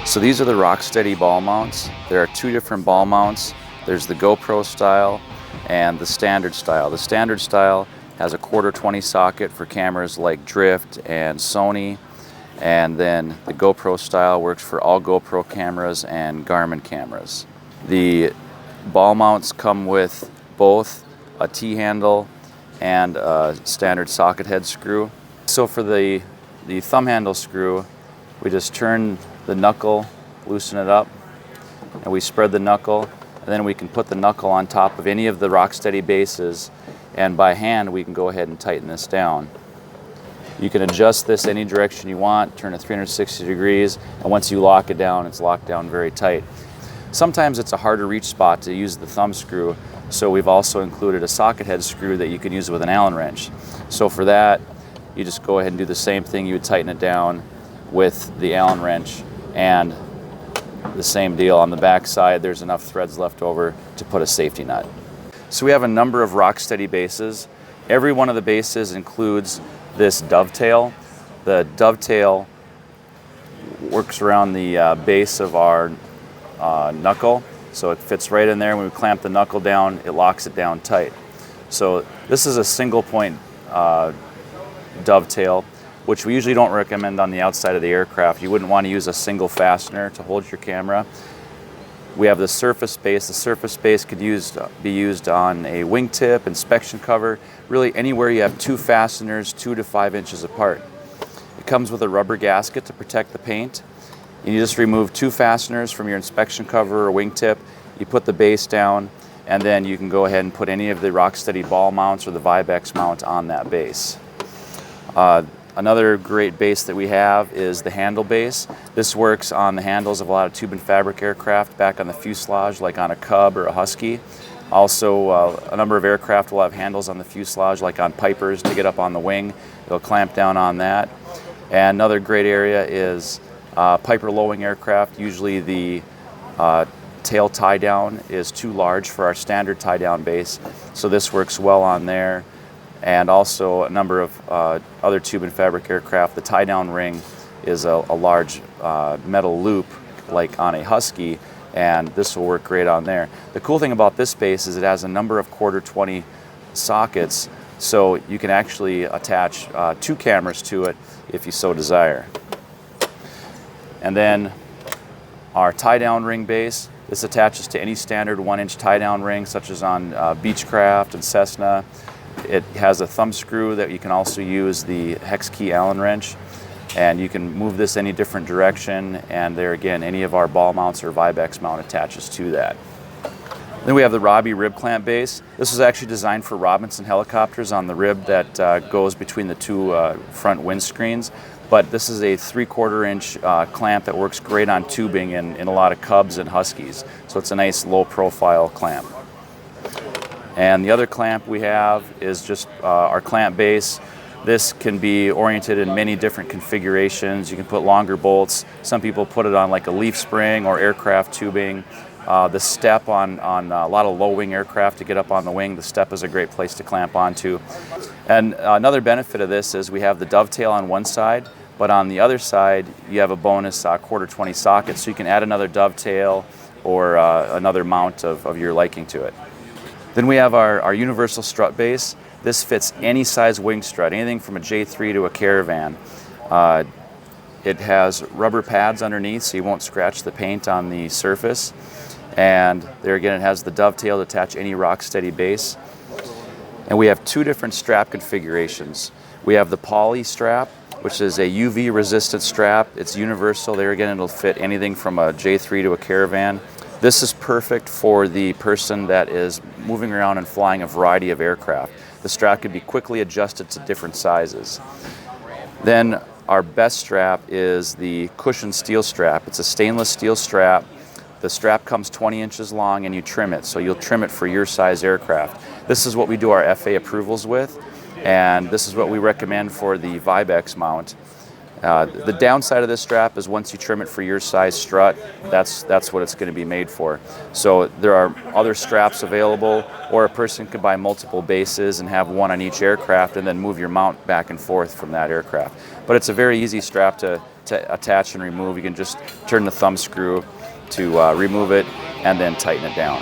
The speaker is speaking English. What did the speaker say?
So these are the Rocksteady ball mounts. There are two different ball mounts. There's the GoPro style and the standard style. The standard style has a 1/4 20 socket for cameras like Drift and Sony, and then the GoPro style works for all GoPro cameras and Garmin cameras. The ball mounts come with both a T-handle and a standard socket head screw. So for the thumb handle screw, we just turn the knuckle, loosen it up, and we spread the knuckle, and then we can put the knuckle on top of any of the Rocksteady bases, and by hand we can go ahead and tighten this down. You can adjust this any direction you want, turn it 360 degrees, and once you lock it down, it's locked down very tight. Sometimes it's a hard to reach spot to use the thumb screw, so we've also included a socket head screw that you can use with an Allen wrench. So for that, you just go ahead and do the same thing. You would tighten it down with the Allen wrench, and the same deal on the back side. There's enough threads left over to put a safety nut. So we have a number of Rocksteady bases. Every one of the bases includes this Dovetail. The Dovetail works around the base of our knuckle, so it fits right in there. When we clamp the knuckle down, it locks it down tight. So this is a single point Dovetail, which we usually don't recommend on the outside of the aircraft. You wouldn't want to use a single fastener to hold your camera. We have the surface base. The surface base could be used on a wingtip, inspection cover, really anywhere you have two fasteners 2 to 5 inches apart. It comes with a rubber gasket to protect the paint. And you just remove 2 fasteners from your inspection cover or wingtip, you put the base down, and then you can go ahead and put any of the Rocksteady ball mounts or the Vibex mount on that base. Another great base that we have is the handle base. This works on the handles of a lot of tube and fabric aircraft back on the fuselage, like on a Cub or a Husky. Also, a number of aircraft will have handles on the fuselage, like on Pipers, to get up on the wing. It'll clamp down on that. And another great area is Piper low-wing aircraft. Usually the tail tie-down is too large for our standard tie-down base, so this works well on there. And also a number of other tube and fabric aircraft, the Tiedown Ring is a large metal loop like on a Husky, and this will work great on there. The cool thing about this base is it has a number of 1/4 20 sockets, so you can actually attach 2 cameras to it if you so desire. And then our Tiedown Ring base, this attaches to any standard 1-inch tie-down ring, such as on Beechcraft and Cessna. It has a thumb screw that you can also use the hex key Allen wrench, and you can move this any different direction, and there again, any of our ball mounts or Vibex mount attaches to that. Then we have the Robbie rib clamp base. This was actually designed for Robinson helicopters on the rib that goes between the 2 front windscreens, but this is a 3/4 inch clamp that works great on tubing in a lot of Cubs and Huskies, so it's a nice low profile clamp. And the other clamp we have is just our clamp base. This can be oriented in many different configurations. You can put longer bolts. Some people put it on like a leaf spring or aircraft tubing. The step on a lot of low-wing aircraft to get up on the wing, the step is a great place to clamp onto. And another benefit of this is we have the Dovetail on one side, but on the other side you have a bonus 1/4 20 socket, so you can add another Dovetail or another mount of your liking to it. Then we have our universal strut base. This fits any size wing strut, anything from a J3 to a Caravan. It has rubber pads underneath so you won't scratch the paint on the surface. And there again, it has the Dovetail to attach any Rocksteady base. And we have 2 different strap configurations. We have the poly strap, which is a UV resistant strap. It's universal. There again, it'll fit anything from a J3 to a Caravan. This is perfect for the person that is moving around and flying a variety of aircraft. The strap can be quickly adjusted to different sizes. Then our best strap is the cushion steel strap. It's a stainless steel strap. The strap comes 20 inches long and you trim it, so you'll trim it for your size aircraft. This is what we do our FAA approvals with, and this is what we recommend for the Vibex mount. The downside of this strap is once you trim it for your size strut, that's what it's going to be made for. So there are other straps available, or a person could buy multiple bases and have one on each aircraft and then move your mount back and forth from that aircraft. But it's a very easy strap to attach and remove. You can just turn the thumb screw to remove it and then tighten it down.